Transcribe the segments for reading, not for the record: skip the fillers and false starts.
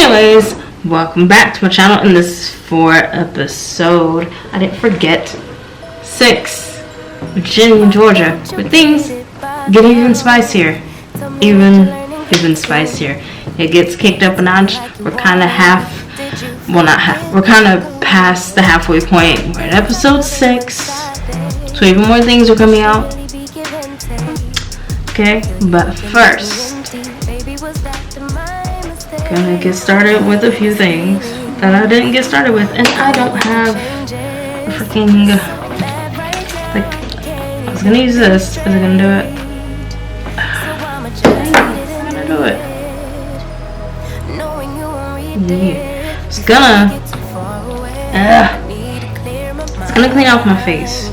Anyways, welcome back to my channel, and this is for episode, I didn't forget, 6 with Ginny in Georgia, but things get even spicier. Even spicier. It gets kicked up a notch. We're kind of we're kind of past the halfway point. We're at episode 6, so even more things are coming out. Okay, but first, gonna get started with a few things that I didn't get started with, and I don't have a freaking, like, I was gonna use this. Is it gonna do it? I'm gonna do it. Yeah. It's gonna clean off my face,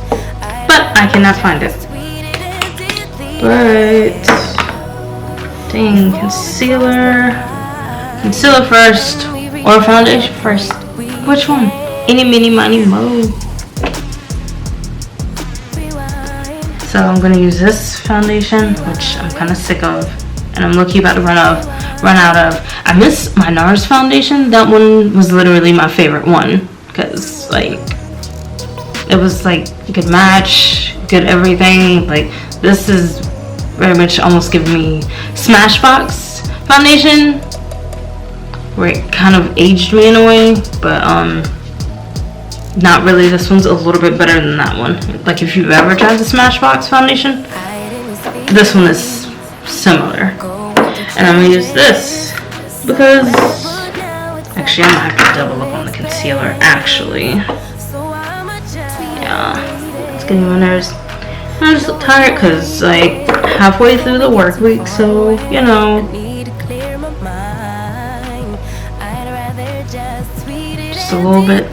but I cannot find it. But dang, concealer first or foundation first? Which one? Any, mini, miny, mo. So I'm gonna use this foundation, which I'm kind of sick of, and I'm lucky about to run out of. I miss my NARS foundation. That one was literally my favorite one because, like, it was like good match, good everything. Like, this is very much almost giving me Smashbox foundation, where it kind of aged me in a way, but not really. This one's a little bit better than that one. Like, if you've ever tried the Smashbox foundation, this one is similar. And I'm gonna use this because actually I'm gonna have to double up on the concealer. Actually, yeah, it's getting my nerves. I'm just tired because, like, halfway through the work week, so you know. Just a little bit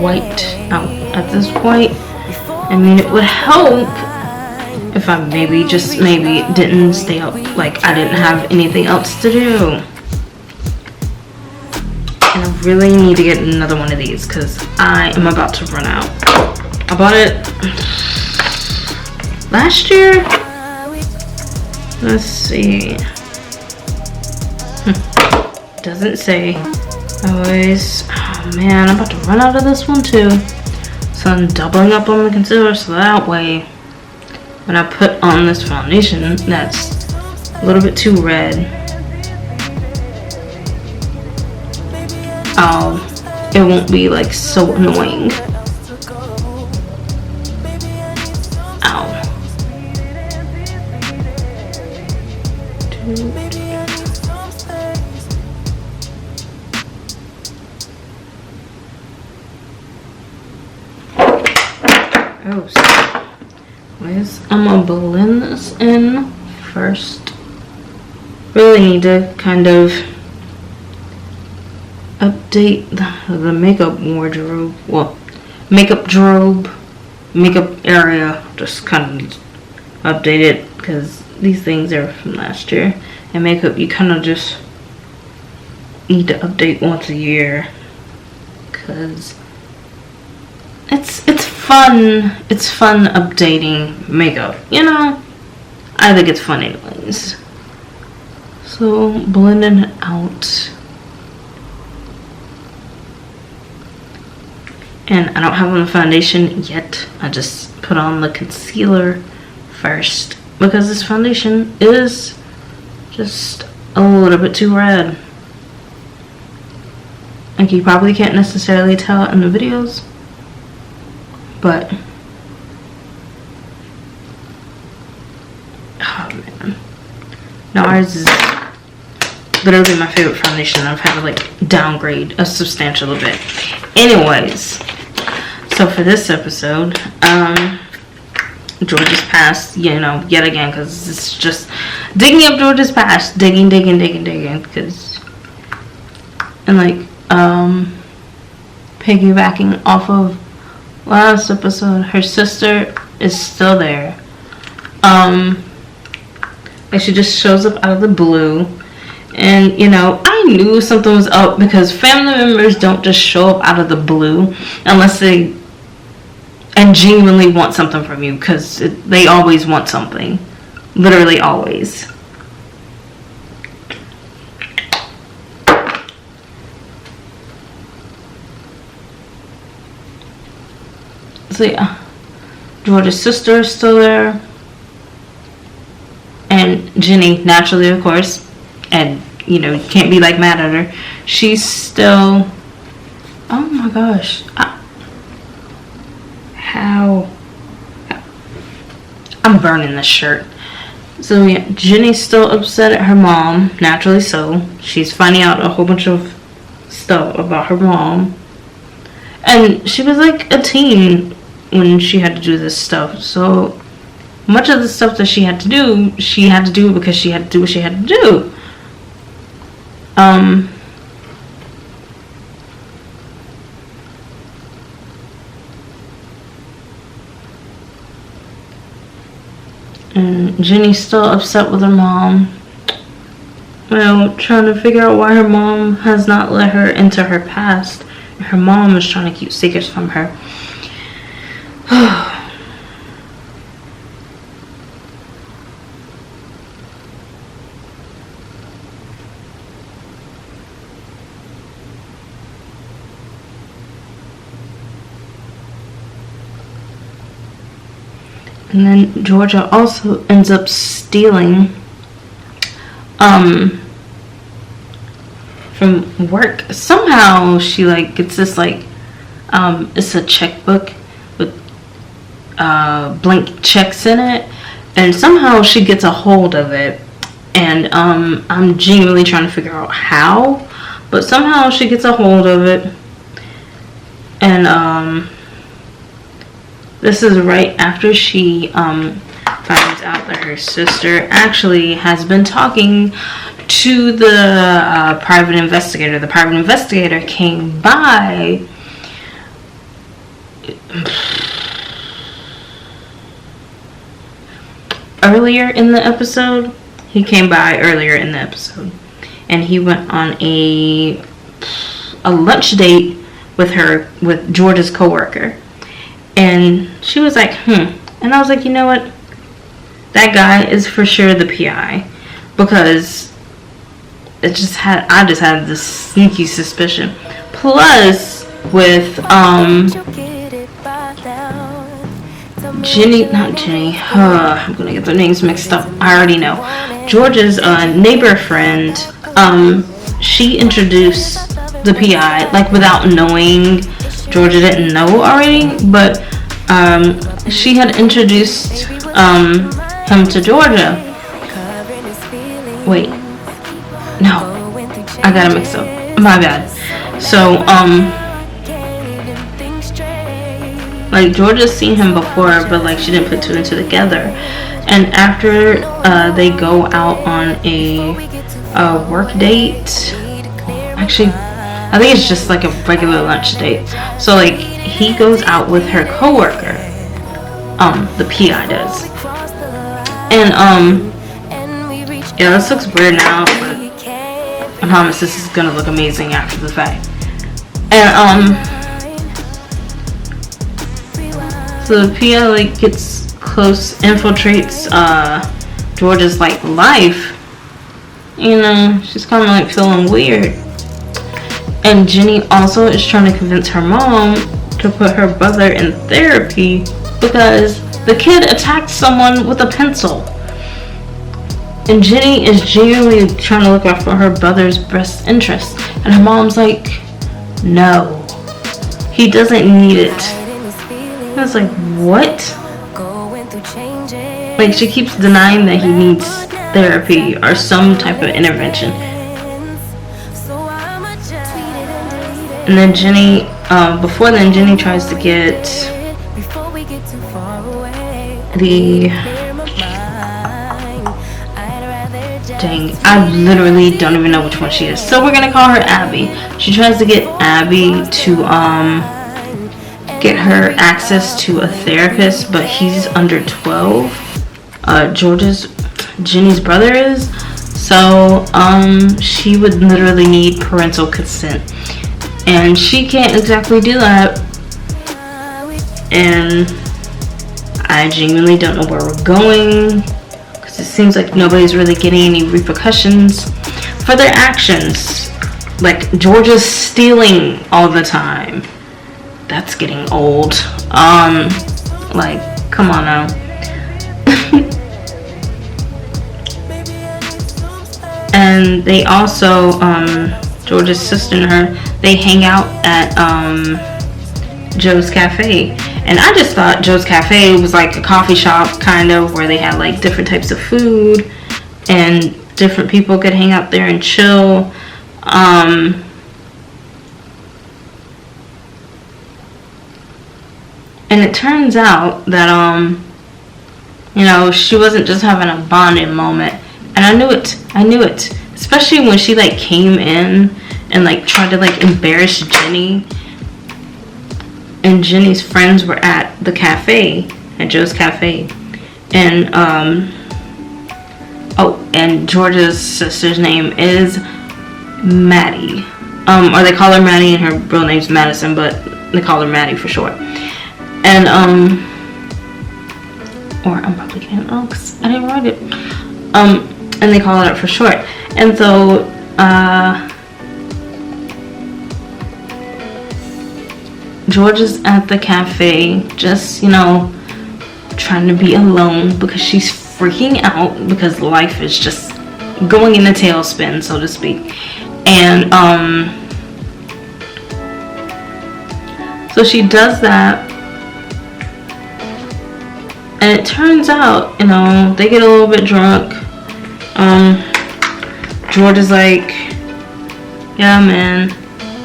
wiped out at this point. I mean, it would help if I maybe didn't stay up, like I didn't have anything else to do. And I really need to get another one of these because I am about to run out. I bought it last year. Let's see. Doesn't say. Always. Oh man, I'm about to run out of this one too. So I'm doubling up on the concealer so that way when I put on this foundation that's a little bit too red, it won't be like so annoying. Ow. Oh, I'm gonna blend this in first. Really need to kind of update the makeup wardrobe. Well, makeup area. Just kind of update it because these things are from last year. And makeup, you kind of just need to update once a year because it's fun. It's fun updating makeup, you know. I think it's fun anyways. So blending it out, and I don't have on the foundation yet. I just put on the concealer first because this foundation is just a little bit too red. Like, you probably can't necessarily tell it in the videos, but oh man, NARS is literally my favorite foundation. I've had to, like, downgrade a substantial bit. Anyways, so for this episode, Georgia's past, you know, yet again, because it's just digging up Georgia's past, digging, because, and like, piggybacking off of last episode, her sister is still there. Like, she just shows up out of the blue, and you know, I knew something was up because family members don't just show up out of the blue unless they genuinely want something from you, because they always want something, literally always. So yeah, George's sister is still there, and Ginny, naturally, of course, and you know, you can't be like mad at her. She's still. Oh my gosh, how? I'm burning this shirt. So yeah, Ginny's still upset at her mom, naturally so. She's finding out a whole bunch of stuff about her mom. And she was like a teen when she had to do this stuff. So much of the stuff that she had to do because she had to do what she had to do. And Ginny's still upset with her mom. Well, trying to figure out why her mom has not let her into her past. Her mom is trying to keep secrets from her. And then Georgia also ends up stealing from work. Somehow she like gets this like it's a checkbook with blank checks in it, and somehow she gets a hold of it, and I'm genuinely trying to figure out how, but somehow she gets a hold of it. And this is right after she finds out that her sister actually has been talking to the private investigator. The private investigator came by earlier in the episode. He came by earlier in the episode, and he went on a lunch date with George's coworker. And she was like, And I was like, you know what? That guy is for sure the PI. Because I just had this sneaky suspicion. Plus, with, not Ginny. I'm gonna get their names mixed up. I already know. George's neighbor friend, she introduced the PI, like without knowing. Georgia didn't know already, but she had introduced him to Georgia. Wait, no, I got it mixed up. My bad. So like Georgia's seen him before, but like she didn't put two and two together. And after they go out on a work date, actually, I think it's just like a regular lunch date. So like he goes out with her coworker, the PI does, and yeah, this looks weird now, but I promise this is gonna look amazing after the fact. And so the PI like gets close, infiltrates George's like life. You know, she's kind of like feeling weird. And Ginny also is trying to convince her mom to put her brother in therapy because the kid attacked someone with a pencil. And Ginny is genuinely trying to look out for her brother's best interest. And her mom's like, no, he doesn't need it. I was like, what? Like, she keeps denying that he needs therapy or some type of intervention. And then Ginny, before then, Ginny tries to get the... Dang, I literally don't even know which one she is. So we're gonna call her Abby. She tries to get Abby to, get her access to a therapist, but he's under 12. Ginny's brother is. So, she would literally need parental consent. And she can't exactly do that. And I genuinely don't know where we're going, because it seems like nobody's really getting any repercussions for their actions. Like, Georgia's stealing all the time. that's getting old. Like, come on now. And they also, George's sister and her, they hang out at Joe's Cafe. And I just thought Joe's Cafe was like a coffee shop, kind of, where they had like different types of food and different people could hang out there and chill. And it turns out that, she wasn't just having a bonding moment. And I knew it. Especially when she, like, came in and, like, tried to, like, embarrass Ginny. And Ginny's friends were at the cafe, at Joe's Cafe. And, and George's sister's name is Maddie. Or they call her Maddie, and her real name's Madison, but they call her Maddie for short. And, or I'm probably getting, because I didn't write it. And they call it up for short. And so, George is at the cafe, just, trying to be alone because she's freaking out because life is just going in a tailspin, so to speak. And, so she does that. And it turns out, they get a little bit drunk. George is like, yeah, man,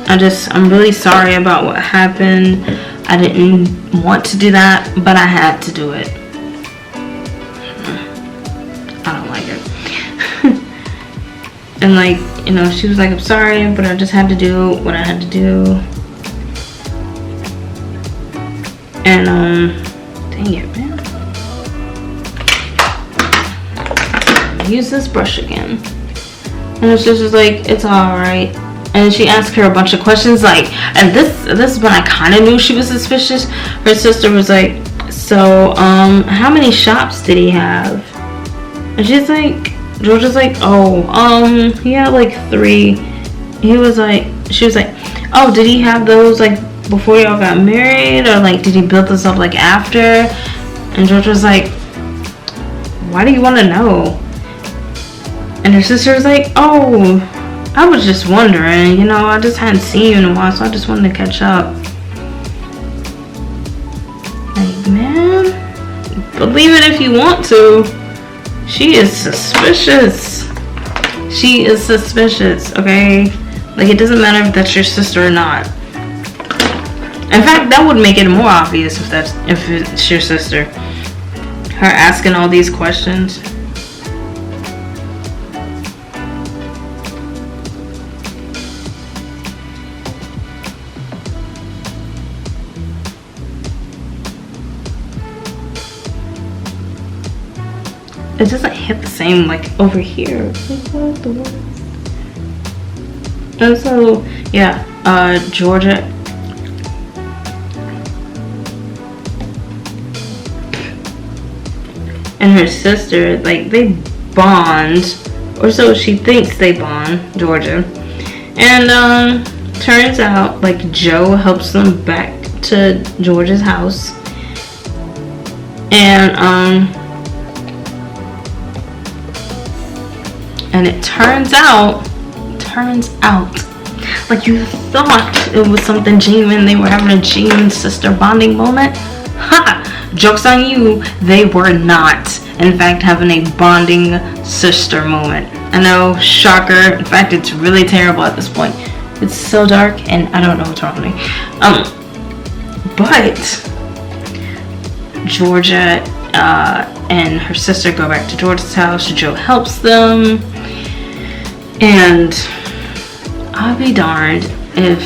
I'm really sorry about what happened. I didn't want to do that, but I had to do it. I don't like it. And like, she was like, I'm sorry, but I just had to do what I had to do. And, dang it, man. Use this brush again. And her sister's like, it's alright. And she asked her a bunch of questions, like, and this is when I kind of knew she was suspicious. Her sister was like, so, how many shops did he have? And she's like, George was like, he had like 3. She was like, oh, did he have those like before y'all got married, or like did he build this up like after? And George was like, why do you want to know? And her sister was like, oh, I was just wondering, I just hadn't seen you in a while, so I just wanted to catch up. Like, man, believe it if you want to. She is suspicious. She is suspicious, okay? Like, it doesn't matter if that's your sister or not. In fact, that would make it more obvious if it's your sister. Her asking all these questions. It doesn't hit the same like over here. And so, yeah, Georgia and her sister, like, they bond, or so she thinks they bond, Georgia. And turns out, like, Joe helps them back to George's house. And it turns out, like, you thought it was something genuine. They were having a genuine sister bonding moment. Ha! Joke's on you. They were not, in fact, having a bonding sister moment. I know, shocker. In fact, it's really terrible at this point. It's so dark, and I don't know what's wrong with me. But Georgia and her sister go back to George's house. Joe helps them. And I'll be darned if,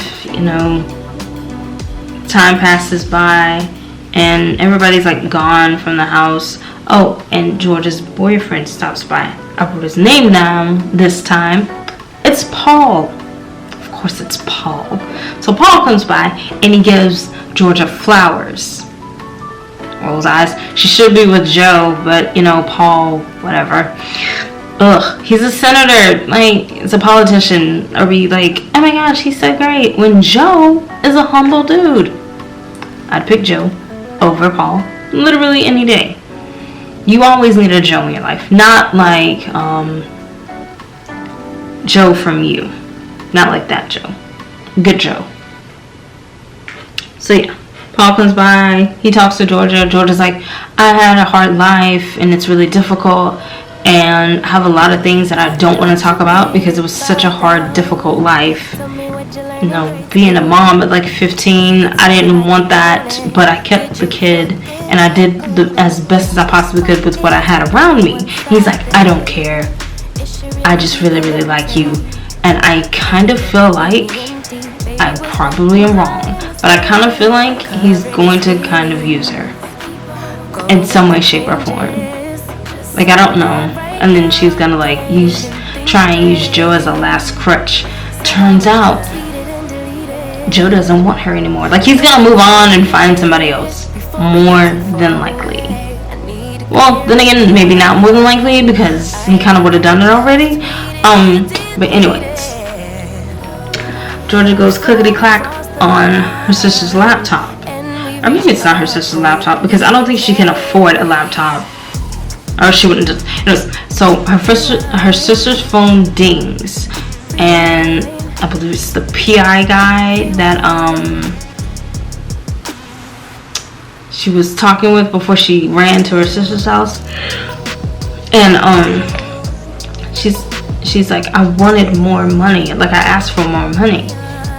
time passes by and everybody's like gone from the house. Oh, and George's boyfriend stops by. I wrote his name down this time. It's Paul. Of course it's Paul. So Paul comes by and he gives Georgia flowers. Rolls eyes. She should be with Joe, but Paul, whatever. Ugh, he's a senator, like, he's a politician. Are we like, oh my gosh, he's so great, when Joe is a humble dude? I'd pick Joe over Paul literally any day. You always need a Joe in your life, not like Joe from You, not like that Joe. Good Joe. So yeah, Paul comes by, he talks to Georgia. Georgia's like, I had a hard life and it's really difficult, and I have a lot of things that I don't want to talk about because it was such a hard, difficult life. You know, being a mom at like 15, I didn't want that, but I kept the kid and I did as best as I possibly could with what I had around me. He's like, I don't care. I just really, really like you. And I kind of feel like I probably am wrong, but I kind of feel like he's going to kind of use her in some way, shape, or form. Like, I don't know. And then she's gonna like try and use Joe as a last crutch. Turns out Joe doesn't want her anymore. Like, he's gonna move on and find somebody else, more than likely. Well, then again, maybe not more than likely, because he kind of would have done it already. But anyways, Georgia goes clickety-clack on her sister's laptop. Or maybe it's not her sister's laptop, because I don't think she can afford a laptop. Or she wouldn't just... So her sister's phone dings. And I believe it's the PI guy that she was talking with before she ran to her sister's house. And she's like, I wanted more money. Like, I asked for more money.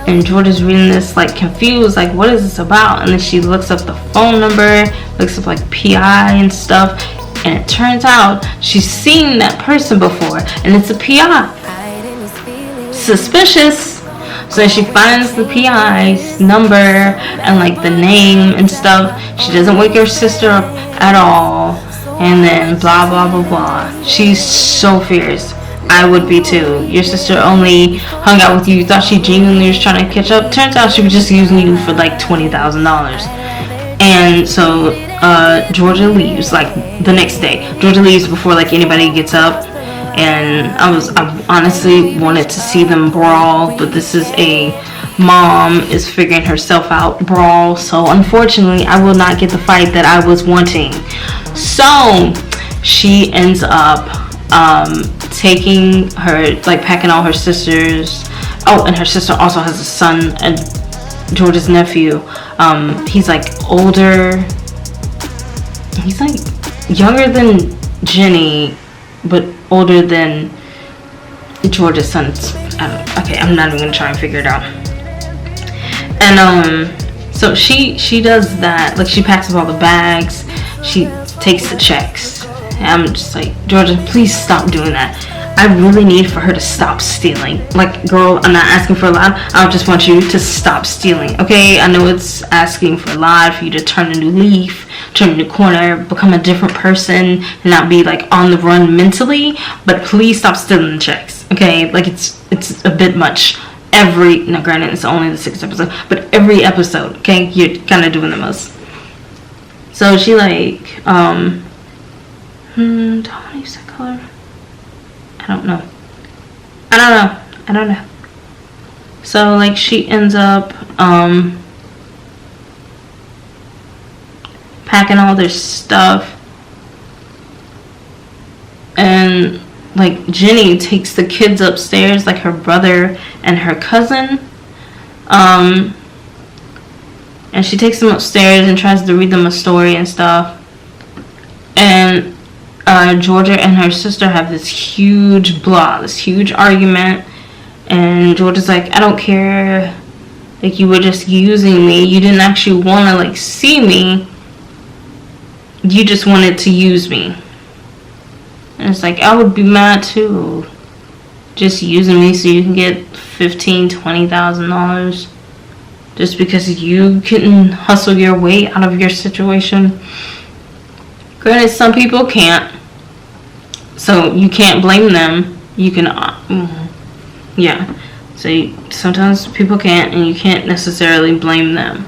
And Georgia's reading this like confused, like, what is this about? And then she looks up the phone number, looks up like PI and stuff, and it turns out she's seen that person before, and it's a PI. Suspicious. So then she finds the PI's number and like the name and stuff. She doesn't wake her sister up at all, and then blah blah blah blah. She's so fierce. I would be too. Your sister only hung out with you. You thought she genuinely was trying to catch up. Turns out she was just using you for like $20,000. And so Georgia leaves like the next day. Georgia leaves before like anybody gets up. And I honestly wanted to see them brawl, but this is a mom is figuring herself out brawl. So unfortunately, I will not get the fight that I was wanting. So she ends up taking her, like, packing all her sisters. Oh, and her sister also has a son, and George's nephew. He's like older. He's like younger than Ginny, but older than George's son. Okay, I'm not even gonna try and figure it out. And so she does that. Like, she packs up all the bags. She takes the checks. I'm just like, Georgia, please stop doing that. I really need for her to stop stealing. Like, girl, I'm not asking for a lot. I just want you to stop stealing, okay? I know it's asking for a lot, for you to turn a new leaf, turn a new corner, become a different person, and not be, like, on the run mentally. But please stop stealing the checks, okay? Like, it's a bit much. Now granted, it's only the 6th episode, but every episode, okay? You're kind of doing the most. So she, like, do I want to use that color? I don't know. So, like, she ends up packing all their stuff, and like Ginny takes the kids upstairs, like her brother and her cousin, and she takes them upstairs and tries to read them a story and stuff. And Georgia and her sister have this huge argument, and Georgia's like, I don't care, like, you were just using me, you didn't actually want to, like, see me, you just wanted to use me. And it's like, I would be mad too, just using me so you can get $15,000-$20,000 just because you couldn't hustle your way out of your situation. Granted, some people can't, so you can't blame them. You can, so sometimes people can't, and you can't necessarily blame them.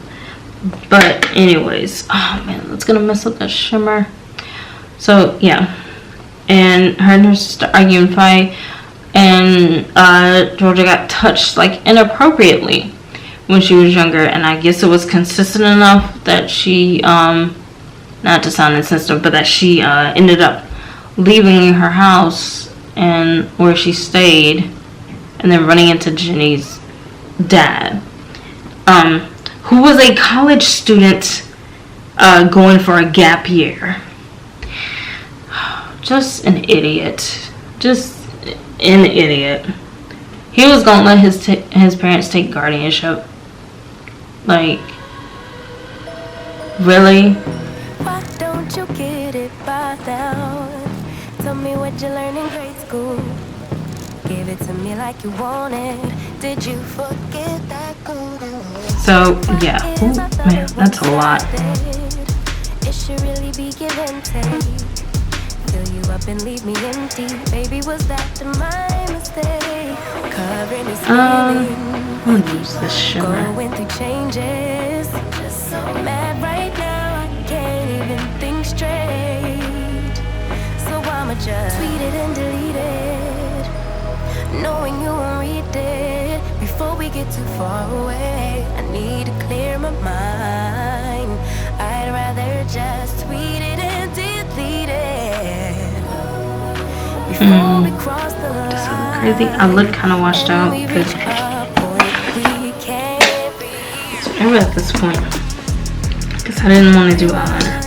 But anyways, oh man, that's gonna mess up that shimmer. So yeah, and her sister argue and fight, and Georgia got touched, like, inappropriately, when she was younger, and I guess it was consistent enough that she, not to sound insensitive, but that she ended up leaving her house and where she stayed, and then running into Ginny's dad, who was a college student going for a gap year. Just an idiot. Just an idiot. He was gonna let his parents take guardianship. Like, really? Why don't you get it by now? Tell me what you learned in grade school. Give it to me like you want it. Did you forget that good? So, yeah. Ooh, man, that's a lot. It should really be give and take. Fill you up and leave me empty. Baby, was that my mistake? Covering his feelings. I'm gonna use this shimmer. Going through changes. Just so mad right now, I can't even think straight. So I'ma just tweet it and delete it, knowing you won't read it. Before we get too far away, I need to clear my mind. I'd rather just tweet it and delete it before we cross the line. This is crazy. I look kind of washed out because whatever at this point, because I didn't want to do eyeliner.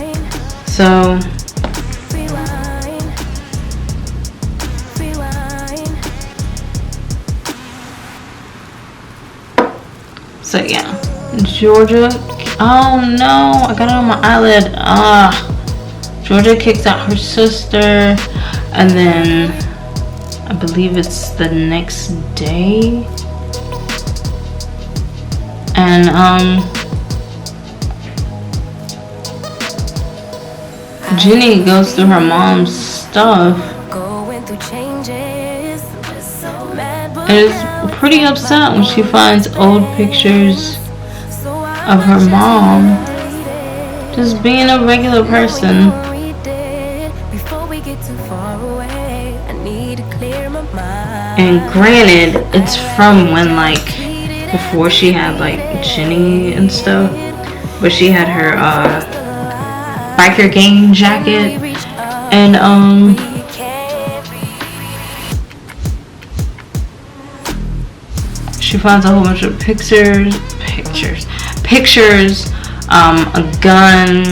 So yeah, Georgia. Oh no, I got it on my eyelid. Georgia kicks out her sister, and then I believe it's the next day. And Ginny goes through her mom's stuff and is pretty upset when she finds old pictures of her mom just being a regular person. And granted, it's from when, like, before she had, like, Ginny and stuff, but she had her biker gang jacket, and she finds a whole bunch of pictures, a gun,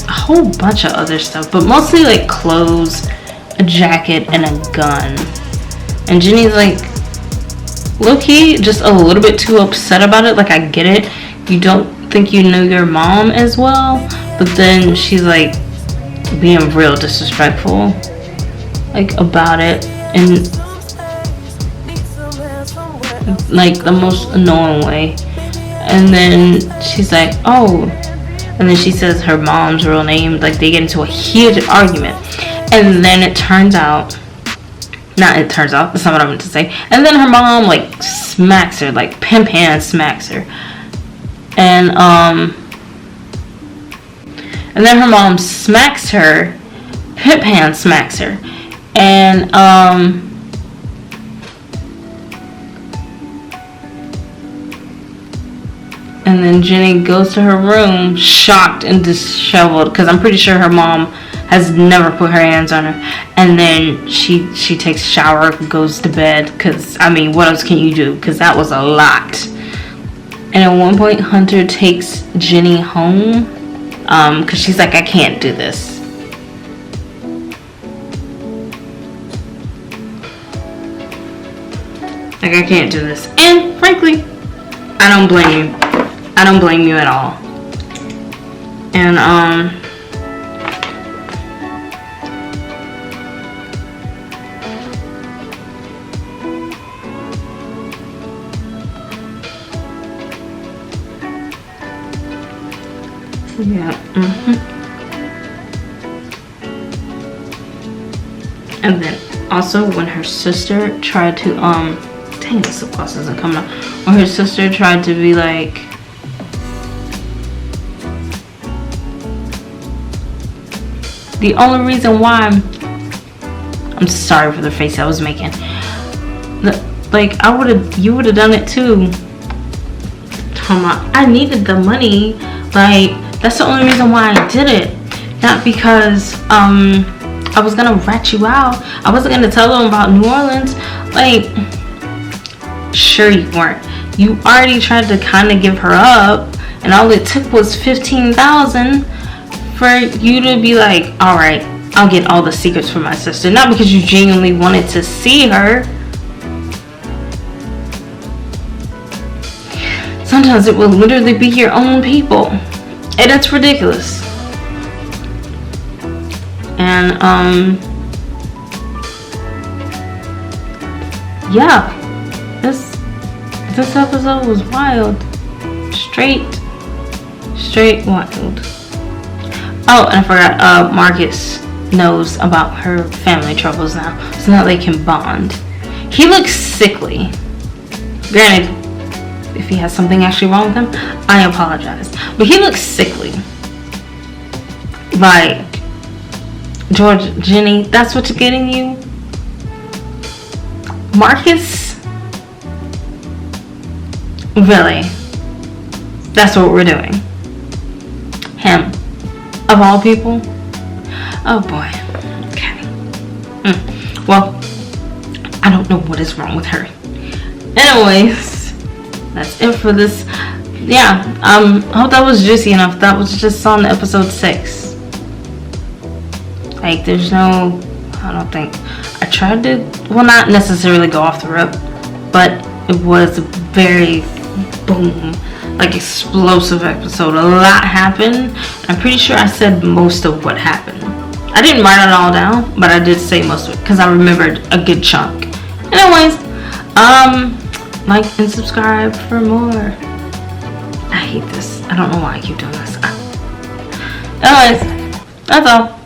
a whole bunch of other stuff, but mostly like clothes, a jacket, and a gun. And Ginny's like, low-key, just a little bit too upset about it. Like, I get it, you don't think you know your mom as well, but then she's like being real disrespectful, like, about it, and like the most annoying way. And then she's like, oh, and then she says her mom's real name. Like, they get into a heated argument, and then it turns out, that's not what I meant to say, and then her mom like smacks her, like pimp hand smacks her, and then her mom smacks her, pimp hand smacks her, and then Ginny goes to her room shocked and disheveled, because I'm pretty sure her mom has never put her hands on her. And then she takes a shower, goes to bed, because, I mean, what else can you do? Because that was a lot. And at one point, Hunter takes Ginny home, because she's like, I can't do this. Like, I can't do this. And frankly, I don't blame you. I don't blame you at all. And yeah. And then also when her sister tried to dang, this lip gloss isn't coming out. When her sister tried to be like, the only reason why I'm sorry for the face I was making. Like, you would have done it too. I needed the money. Like, that's the only reason why I did it. Not because I was gonna rat you out. I wasn't gonna tell them about New Orleans. Like, sure you weren't. You already tried to kind of give her up, and all it took was $15,000 for you to be like, all right, I'll get all the secrets from my sister. Not because you genuinely wanted to see her. Sometimes it will literally be your own people, and it's ridiculous. And yeah, this episode was wild, straight wild. Oh, and I forgot, Marcus knows about her family troubles now, so now they can bond. He looks sickly. Granted, if he has something actually wrong with him, I apologize, but he looks sickly. Like, George, Ginny, that's what's getting you? Marcus? Really? That's what we're doing? Him? Of all people? Oh boy. Okay. Well, I don't know what is wrong with her. Anyways, that's it for this. Yeah, I hope that was juicy enough. That was just on episode 6. Like, there's no, I don't think, I tried to, well, not necessarily go off the rip, but it was a very boom, like, explosive episode. A lot happened. I'm pretty sure I said most of what happened. I didn't write it all down, but I did say most of it because I remembered a good chunk. Anyways, like and subscribe for more. I hate this. I don't know why I keep doing this. Anyways, that's all.